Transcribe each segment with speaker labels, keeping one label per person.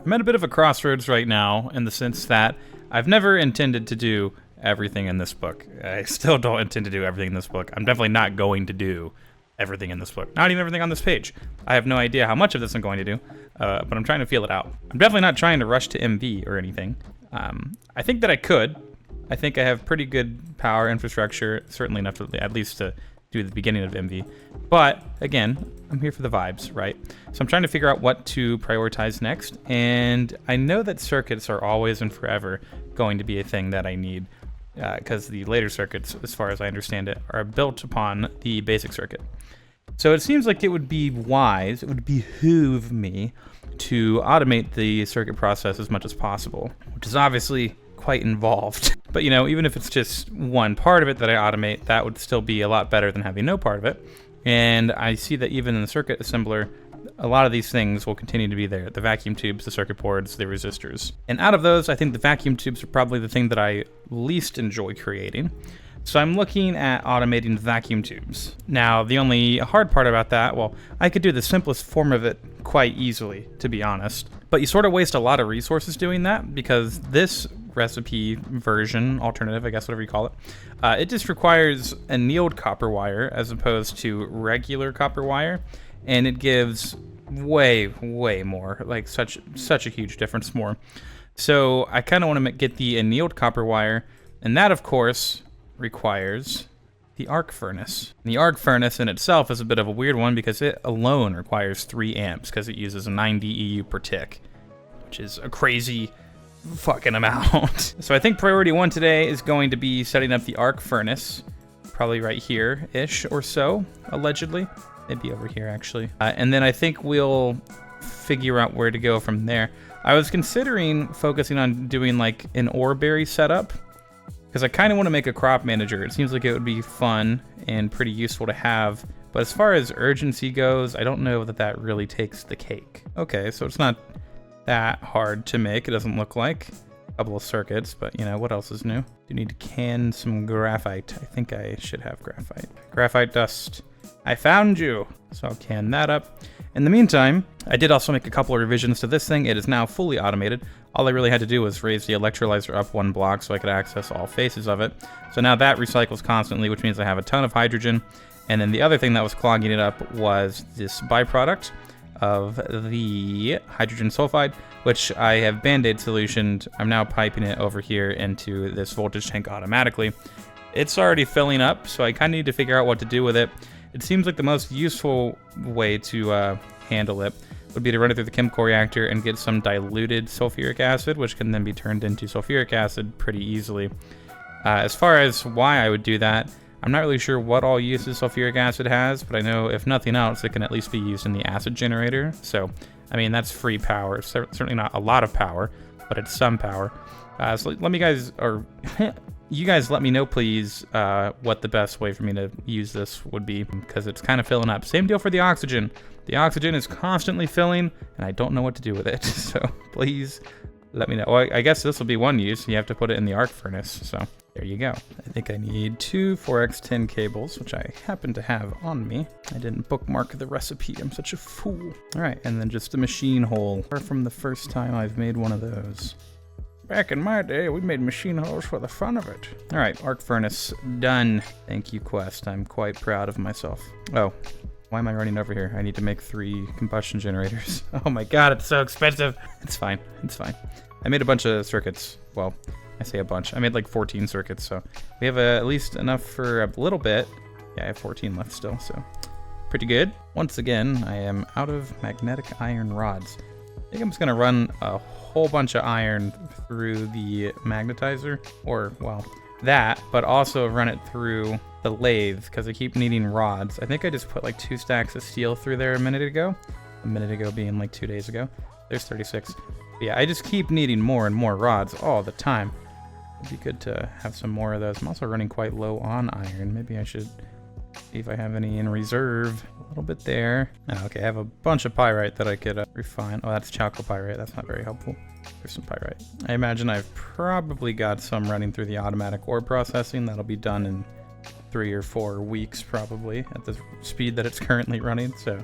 Speaker 1: I'm at a bit of a crossroads right now in the sense that I've never intended to do everything in this book. I still don't intend to do everything in this book. I'm definitely not going to do everything in this book. Not even everything on this page. I have no idea how much of this I'm going to do, but I'm trying to feel it out. I'm definitely not trying to rush to MV or anything. I think that I could. I think I have pretty good power infrastructure, certainly enough to at least to do the beginning of MV. But again, I'm here for the vibes, right? So I'm trying to figure out what to prioritize next. And I know that circuits are always and forever going to be a thing that I need, because the later circuits, as far as I understand it, are built upon the basic circuit. So it seems like it would be wise, it would behoove me to automate the circuit process as much as possible, which is obviously quite involved. But you know, even if it's just one part of it that I automate, that would still be a lot better than having no part of it. And I see that even in the circuit assembler, a lot of these things will continue to be there. The vacuum tubes, the circuit boards, the resistors. And out of those, I think the vacuum tubes are probably the thing that I least enjoy creating. So I'm looking at automating vacuum tubes. Now, the only hard part about that, well, I could do the simplest form of it quite easily, to be honest. But you sort of waste a lot of resources doing that, because this recipe version, alternative, I guess, whatever you call it, it just requires annealed copper wire as opposed to regular copper wire. And it gives way more, like such a huge difference more. So I kind of want to get the annealed copper wire, and that, of course, requires the arc furnace. And the arc furnace in itself is a bit of a weird one because it alone requires 3 amps because it uses 90 EU per tick, which is a crazy fucking amount. So I think priority 1 today is going to be setting up the arc furnace, probably right here-ish or so, allegedly. Maybe over here, actually. And then I think we'll figure out where to go from there. I was considering focusing on doing like an ore berry setup, because I kind of want to make a crop manager. It seems like it would be fun and pretty useful to have. But as far as urgency goes, I don't know that that really takes the cake. Okay, so it's not that hard to make, it doesn't look like. A couple of circuits, but you know, what else is new? You need to can some graphite. I think I should have graphite. Graphite dust. I found you. So I'll can that up. In the meantime, I did also make a couple of revisions to this thing. It is now fully automated. All I really had to do was raise the electrolyzer up 1 block so I could access all faces of it. So now that recycles constantly, which means I have a ton of hydrogen. And then the other thing that was clogging it up was this byproduct of the hydrogen sulfide, which I have Band-Aid solutioned. I'm now piping it over here into this voltage tank automatically. It's already filling up, so I kind of need to figure out what to do with it. It seems like the most useful way to handle it would be to run it through the chemical reactor and get some diluted sulfuric acid, which can then be turned into sulfuric acid pretty easily. As far as why I would do that, I'm not really sure what all uses sulfuric acid has, but I know if nothing else, it can at least be used in the acid generator. So, I mean, that's free power. Certainly not a lot of power, but it's some power. So let me guys, or you guys let me know, please, what the best way for me to use this would be, because it's kind of filling up. Same deal for the oxygen. The oxygen is constantly filling, and I don't know what to do with it. So please let me know. Well, I guess this will be one use. You have to put it in the arc furnace. So there you go. I think I need 2 4x10 cables, which I happen to have on me. I didn't bookmark the recipe. I'm such a fool. All right, and then just a machine hole. Far from the first time I've made one of those. Back in my day, we made machine holes for the fun of it. All right, arc furnace done. Thank you, Quest. I'm quite proud of myself. Oh, why am I running over here? I need to make 3 combustion generators. Oh my god, it's so expensive. It's fine, it's fine. I made a bunch of circuits. Well, I say a bunch. I made like 14 circuits, so we have at least enough for a little bit. Yeah, I have 14 left still, so pretty good. Once again, I am out of magnetic iron rods. I think I'm just gonna run a whole bunch of iron through the magnetizer, or well, that, but also run it through the lathe because I keep needing rods. I think I just put like 2 stacks of steel through there a minute ago being like 2 days ago. There's 36. But yeah, I just keep needing more and more rods all the time. It'd be good to have some more of those. I'm also running quite low on iron. Maybe I should see if I have any in reserve. A little bit there. Oh, okay, I have a bunch of pyrite that I could refine. Oh, that's chalcopyrite. That's not very helpful. There's some pyrite. I imagine I've probably got some running through the automatic ore processing. That'll be done in 3 or 4 weeks probably at the speed that it's currently running. So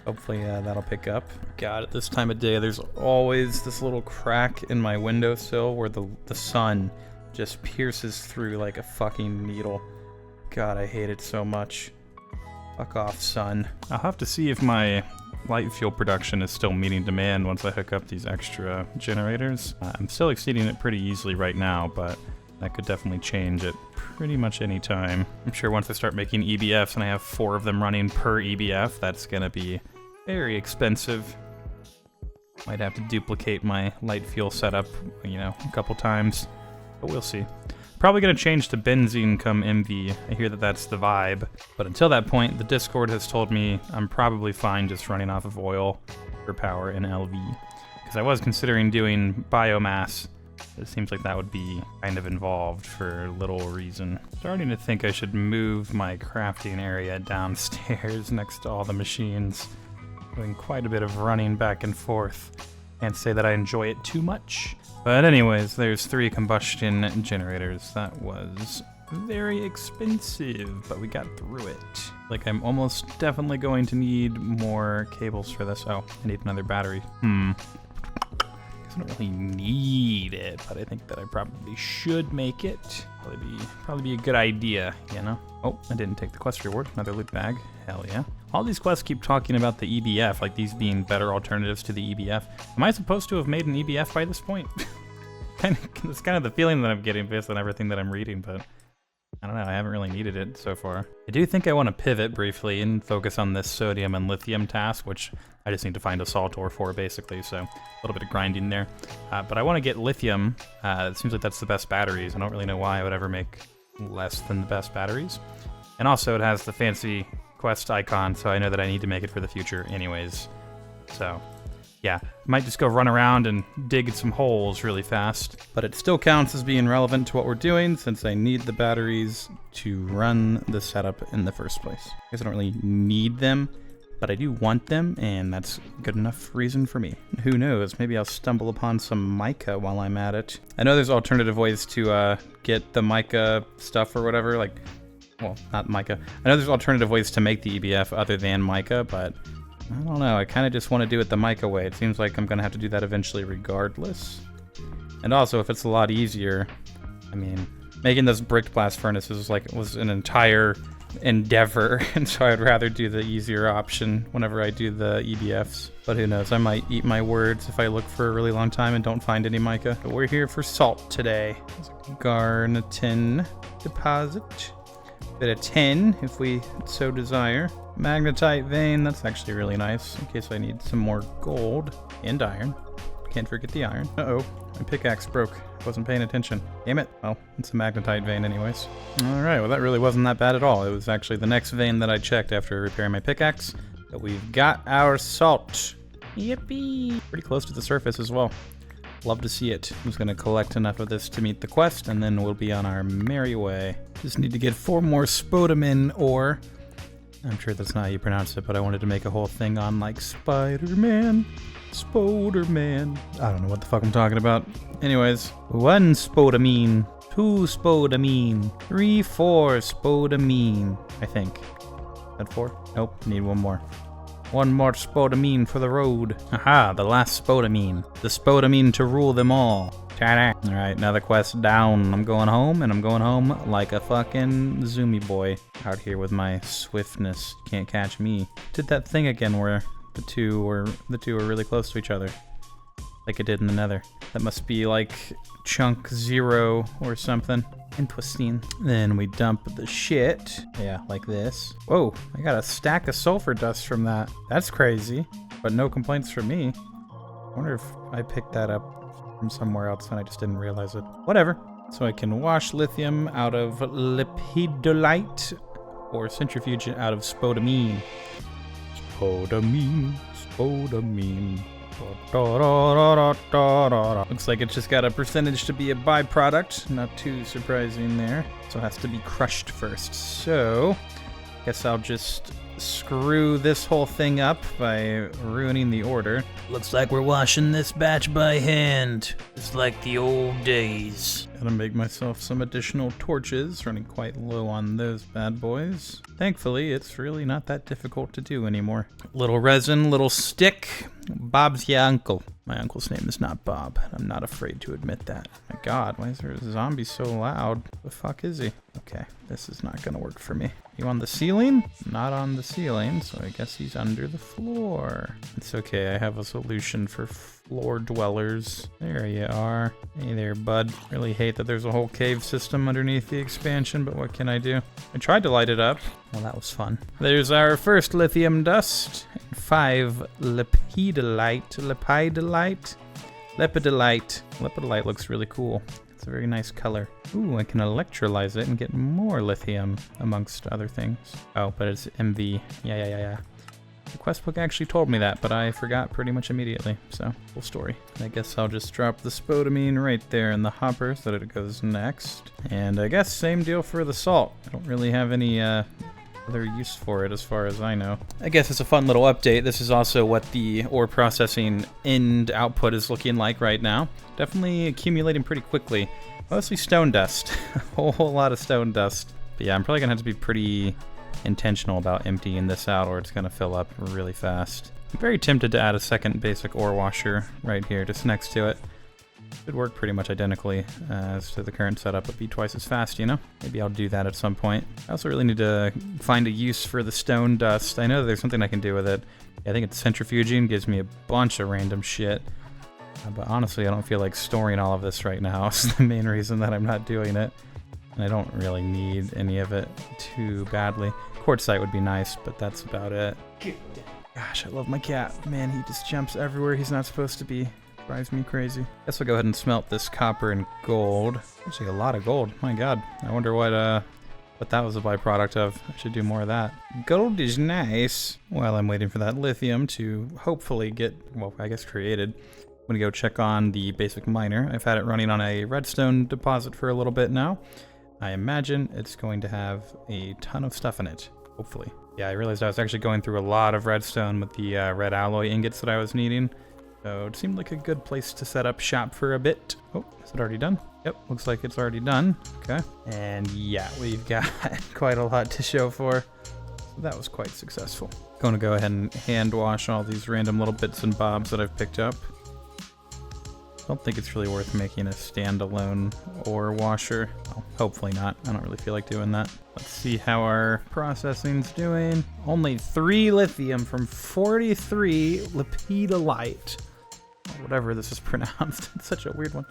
Speaker 1: Hopefully that'll pick up. God, at this time of day, there's always this little crack in my windowsill where the sun just pierces through like a fucking needle. God, I hate it so much. Fuck off, sun. I'll have to see if my light fuel production is still meeting demand once I hook up these extra generators. I'm still exceeding it pretty easily right now, but that could definitely change at pretty much any time. I'm sure once I start making EBFs and I have 4 of them running per EBF, that's gonna be very expensive. Might have to duplicate my light fuel setup, you know, a couple times, but we'll see. Probably gonna change to benzene come MV. I hear that that's the vibe. But until that point, the Discord has told me I'm probably fine just running off of oil for power in LV. Because I was considering doing biomass. It seems like that would be kind of involved for little reason. Starting to think I should move my crafting area downstairs next to all the machines. Doing quite a bit of running back and forth. Can't say that I enjoy it too much. But anyways, there's 3 combustion generators. That was very expensive, but we got through it. Like, I'm almost definitely going to need more cables for this. Oh, I need another battery. I don't really need it, but I think that I probably should make it. Probably be a good idea, you know? Oh, I didn't take the quest reward. Another loot bag. Hell yeah. All these quests keep talking about the EBF, like these being better alternatives to the EBF. Am I supposed to have made an EBF by this point? It's kind of the feeling that I'm getting based on everything that I'm reading, but I don't know, I haven't really needed it so far. I do think I want to pivot briefly and focus on this sodium and lithium task, which I just need to find a salt ore for, basically, so a little bit of grinding there. But I want to get lithium. It seems like that's the best batteries. I don't really know why I would ever make less than the best batteries. And also it has the fancy quest icon, so I know that I need to make it for the future anyways. So yeah, might just go run around and dig some holes really fast. But it still counts as being relevant to what we're doing since I need the batteries to run the setup in the first place. I guess I don't really need them, but I do want them, and that's good enough reason for me. Who knows, maybe I'll stumble upon some mica while I'm at it. I know there's alternative ways to get the mica stuff or whatever, like, well, not mica. I know there's alternative ways to make the EBF other than mica, but I don't know, I kind of just want to do it the mica way. It seems like I'm going to have to do that eventually regardless. And also, if it's a lot easier, I mean, making those bricked blast furnaces was an entire endeavor, and so I'd rather do the easier option whenever I do the EBFs. But who knows, I might eat my words if I look for a really long time and don't find any mica. But we're here for salt today. There's a garnetin deposit. Bit of tin, if we so desire. Magnetite vein, that's actually really nice, in case I need some more gold. And iron. Can't forget the iron. Uh-oh, my pickaxe broke. Wasn't paying attention. Damn it. Well, it's a magnetite vein anyways. Alright, well that really wasn't that bad at all. It was actually the next vein that I checked after repairing my pickaxe. But we've got our salt. Yippee! Pretty close to the surface as well. Love to see it. I'm just going to collect enough of this to meet the quest, and then we'll be on our merry way. Just need to get 4 more spodumene ore. I'm sure that's not how you pronounce it, but I wanted to make a whole thing on, like, Spider-Man, Spoderman. I don't know what the fuck I'm talking about. Anyways, 1 spodumene, 2 spodumene, 3, 4 spodumene, I think. Is that 4? Nope, need 1 more. 1 more spodumene for the road. Aha, the last spodumene. The spodumene to rule them all. Ta-da. Alright, another quest down. I'm going home, and I'm going home like a fucking zoomy boy. Out here with my swiftness. Can't catch me. Did that thing again where the two were really close to each other. Like it did in the Nether. That must be like chunk 0 or something. Interesting. Then we dump the shit. Yeah, like this. Whoa, I got a stack of sulfur dust from that. That's crazy. But no complaints from me. I wonder if I picked that up from somewhere else and I just didn't realize it. Whatever. So I can wash lithium out of lepidolite or centrifuge it out of spodumene. Spodumene, spodumene. Looks like it's just got a percentage to be a byproduct. Not too surprising there. So it has to be crushed first. So, guess I'll just screw this whole thing up by ruining the order. Looks like we're washing this batch by hand. It's like the old days. Gotta make myself some additional torches, running quite low on those bad boys. Thankfully, it's really not that difficult to do anymore. Little resin, little stick. Bob's your uncle. My uncle's name is not Bob. I'm not afraid to admit that. My God, why is there a zombie so loud? The fuck is he? Okay, this is not gonna work for me. You on the ceiling? Not on the ceiling, so I guess he's under the floor. It's okay, I have a solution for floor dwellers. There you are. Hey there, bud. Really hate that there's a whole cave system underneath the expansion, but what can I do? I tried to light it up. Well, that was fun. There's our first lithium dust. 5 lepidolite. Lepidolite looks really cool. It's a very nice color. Ooh, I can electrolyze it and get more lithium, amongst other things. Oh, but it's MV. Yeah. The quest book actually told me that, but I forgot pretty much immediately, so full story. I guess I'll just drop the spodamine right there in the hopper so that it goes next. And I guess same deal for the salt. I don't really have any other use for it as far as I know. I guess it's a fun little update. This is also what the ore processing end output is looking like right now. Definitely accumulating pretty quickly. Mostly stone dust. A whole lot of stone dust. But yeah, I'm probably gonna have to be pretty intentional about emptying this out or it's gonna fill up really fast. I'm very tempted to add a second basic ore washer right here just next to it. Should work pretty much identically as to the current setup, but be twice as fast, you know? Maybe I'll do that at some point. I also really need to find a use for the stone dust. I know there's something I can do with it. I think it's centrifuging, gives me a bunch of random shit. But honestly, I don't feel like storing all of this right now. It's the main reason that I'm not doing it. And I don't really need any of it too badly. Quartzite would be nice, but that's about it. Gosh, I love my cat. Man, he just jumps everywhere he's not supposed to be. Drives me crazy. Guess we'll go ahead and smelt this copper and gold. Actually, a lot of gold. My God. I wonder what that was a byproduct of. I should do more of that. Gold is nice. While I'm waiting for that lithium to hopefully get, well, I guess created. I'm gonna go check on the basic miner. I've had it running on a redstone deposit for a little bit now. I imagine it's going to have a ton of stuff in it. Hopefully. Yeah, I realized I was actually going through a lot of redstone with the red alloy ingots that I was needing. So it seemed like a good place to set up shop for a bit. Oh, is it already done? Yep, looks like it's already done. Okay. And yeah, we've got quite a lot to show for. So that was quite successful. Going to go ahead and hand wash all these random little bits and bobs that I've picked up. Don't think it's really worth making a standalone ore washer. Well, hopefully not. I don't really feel like doing that. Let's see how our processing's doing. Only 3 lithium from 43 lepidolite. Whatever this is pronounced. It's such a weird one.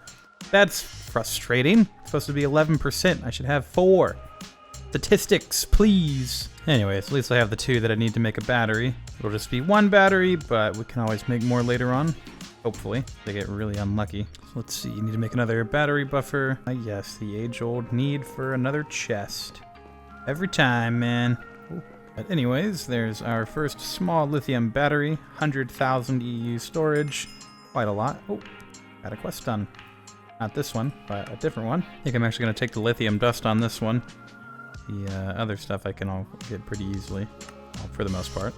Speaker 1: That's frustrating. It's supposed to be 11%. I should have 4. Statistics, please. Anyways, at least I have the 2 that I need to make a battery. It'll just be 1 battery, but we can always make more later on. Hopefully. They get really unlucky. So let's see. You need to make another battery buffer. Yes, the age-old need for another chest. Every time, man. Ooh. But anyways, there's our first small lithium battery. 100,000 EU storage. Quite a lot. Oh, got a quest done. Not this one, but a different one. I think I'm actually going to take the lithium dust on this one. The other stuff I can all get pretty easily, well, for the most part.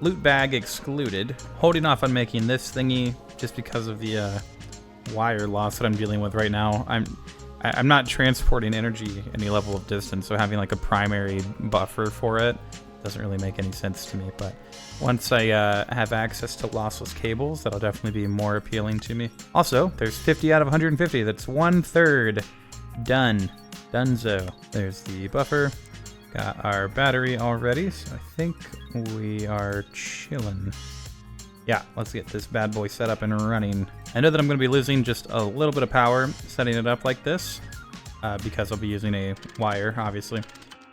Speaker 1: Loot bag excluded. Holding off on making this thingy just because of the wire loss that I'm dealing with right now. I'm not transporting energy any level of distance, so having like a primary buffer for it doesn't really make any sense to me. But once I have access to lossless cables, that'll definitely be more appealing to me. Also, there's 50 out of 150. That's 1/3 done. Dunzo. There's the buffer. Got our battery already, so I think we are chilling. Yeah, let's get this bad boy set up and running. I know that I'm going to be losing just a little bit of power setting it up like this, because I'll be using a wire, obviously,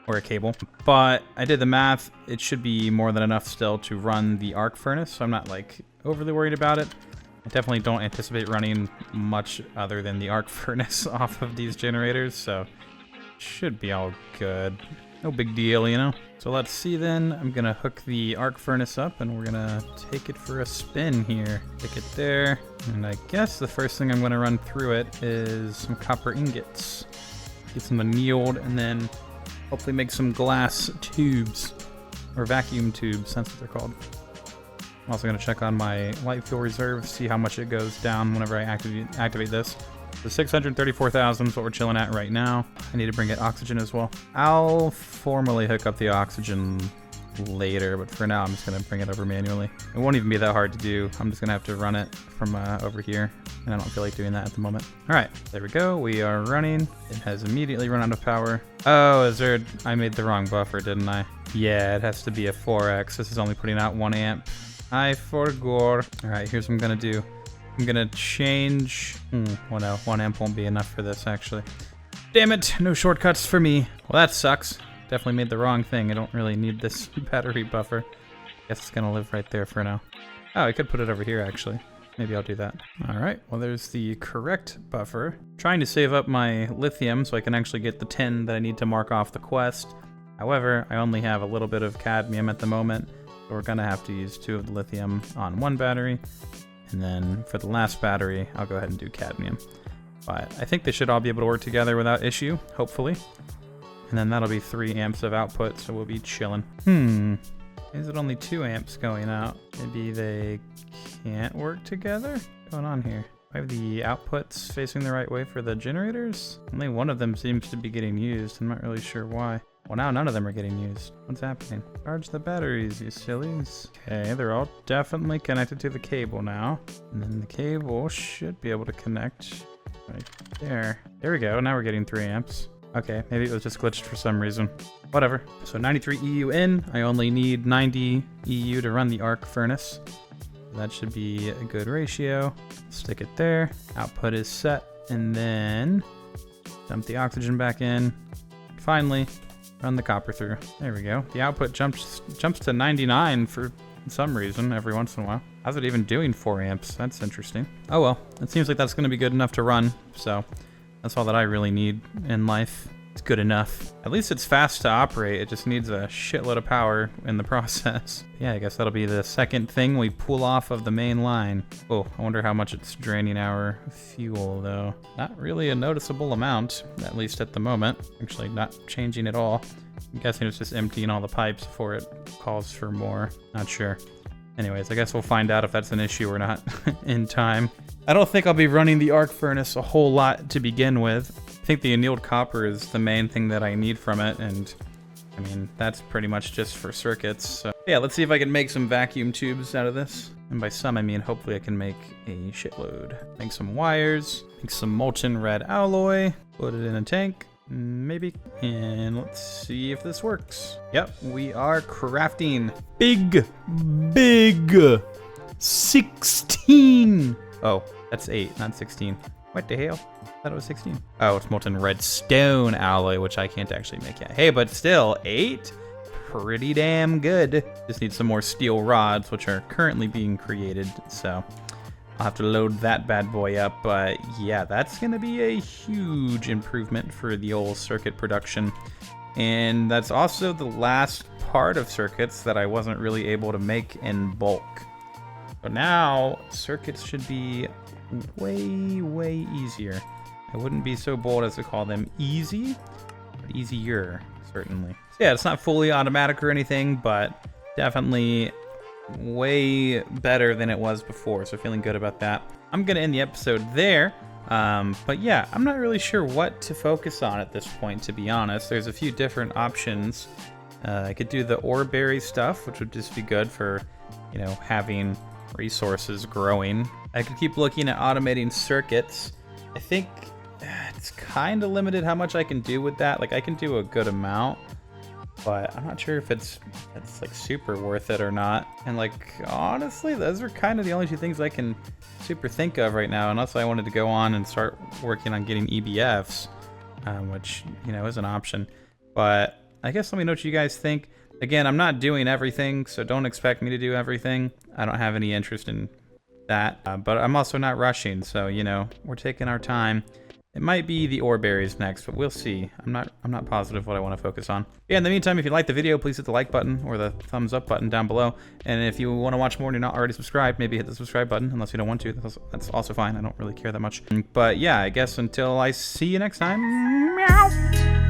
Speaker 1: or a cable. But I did the math. It should be more than enough still to run the arc furnace, so I'm not like overly worried about it. I definitely don't anticipate running much other than the arc furnace off of these generators, so should be all good. No big deal, you know? So let's see then. I'm gonna hook the arc furnace up and we're gonna take it for a spin here. Stick it there. And I guess the first thing I'm gonna run through it is some copper ingots. Get some annealed and then hopefully make some glass tubes. or vacuum tubes, that's what they're called. I'm also going to check on my light fuel reserve, see how much it goes down whenever I activate this. The 634,000 is what we're chilling at right now. I need to bring it oxygen as well. I'll formally hook up the oxygen later, but for now I'm just going to bring it over manually. It won't even be that hard to do. I'm just going to have to run it from over here, and I don't feel like doing that at the moment. All right, there we go. We are running. It has immediately run out of power. Oh, I made the wrong buffer, didn't I? Yeah, it has to be a 4x. This is only putting out 1 amp. I forgot. All right, here's what I'm going to do. I'm going to change... well, no, 1 amp won't be enough for this, actually. Damn it, no shortcuts for me. Well, that sucks. Definitely made the wrong thing. I don't really need this battery buffer. Guess it's going to live right there for now. Oh, I could put it over here, actually. Maybe I'll do that. All right, well, there's the correct buffer. Trying to save up my lithium so I can actually get the 10 that I need to mark off the quest. However, I only have a little bit of cadmium at the moment, so we're going to have to use 2 of the lithium on 1 battery. And then for the last battery, I'll go ahead and do cadmium. But I think they should all be able to work together without issue, hopefully. And then that'll be 3 amps of output, so we'll be chilling. Is it only 2 amps going out? Maybe they can't work together? What's going on here? I have the outputs facing the right way for the generators? Only one of them seems to be getting used. I'm not really sure why. Well, now none of them are getting used. What's happening? Charge the batteries, you sillies. Okay, they're all definitely connected to the cable now. And then the cable should be able to connect right there. There we go. Now we're getting 3 amps. Okay, maybe it was just glitched for some reason. Whatever. So 93 EU in. I only need 90 EU to run the arc furnace. That should be a good ratio. Stick it there. Output is set. And then dump the oxygen back in. Finally, run the copper through. There we go. The output jumps to 99 for some reason every once in a while. How's it even doing 4 amps? That's interesting. Oh well, it seems like that's going to be good enough to run. So that's all that I really need in life. It's good enough. At least it's fast to operate. It just needs a shitload of power in the process. Yeah, I guess that'll be the second thing we pull off of the main line. Oh, I wonder how much it's draining our fuel, though. Not really a noticeable amount, at least at the moment. Actually, not changing at all. I'm guessing it's just emptying all the pipes before it calls for more. Not sure. Anyways, I guess we'll find out if that's an issue or not in time. I don't think I'll be running the arc furnace a whole lot to begin with. I think the annealed copper is the main thing that I need from it, and I mean, that's pretty much just for circuits. So yeah, let's see if I can make some vacuum tubes out of this. And by some, I mean hopefully I can make a shitload. Make some wires, make some molten red alloy, put it in a tank, maybe. And let's see if this works. Yep, we are crafting big 16. Oh, that's 8, not 16. What the hell? I thought it was 16. Oh, it's molten red stone alloy, which I can't actually make yet. Hey, but still, 8? Pretty damn good. Just need some more steel rods, which are currently being created, so I'll have to load that bad boy up. But yeah, that's gonna be a huge improvement for the old circuit production. And that's also the last part of circuits that I wasn't really able to make in bulk. So now, circuits should be way easier. I wouldn't be so bold as to call them easy, but easier, certainly. So yeah, it's not fully automatic or anything, but definitely way better than it was before, so feeling good about that. I'm gonna end the episode there, but yeah, I'm not really sure what to focus on at this point, to be honest. There's a few different options. I could do the ore berry stuff, which would just be good for, you know, having resources growing. I could keep looking at automating circuits. I think it's kind of limited how much I can do with that. Like, I can do a good amount, but I'm not sure if it's like super worth it or not. And like, honestly, those are kind of the only 2 things I can super think of right now, unless I wanted to go on and start working on getting EBFs, which, you know, is an option. But I guess let me know what you guys think. Again, I'm not doing everything, so don't expect me to do everything. I don't have any interest in that, but I'm also not rushing, so, you know, we're taking our time. It might be the ore berries next, but we'll see. I'm not positive what I want to focus on. Yeah, in the meantime, if you like the video, please hit the like button or the thumbs up button down below. And if you want to watch more and you're not already subscribed, maybe hit the subscribe button, unless you don't want to. That's also fine. I don't really care that much. But yeah, I guess until I see you next time, meow.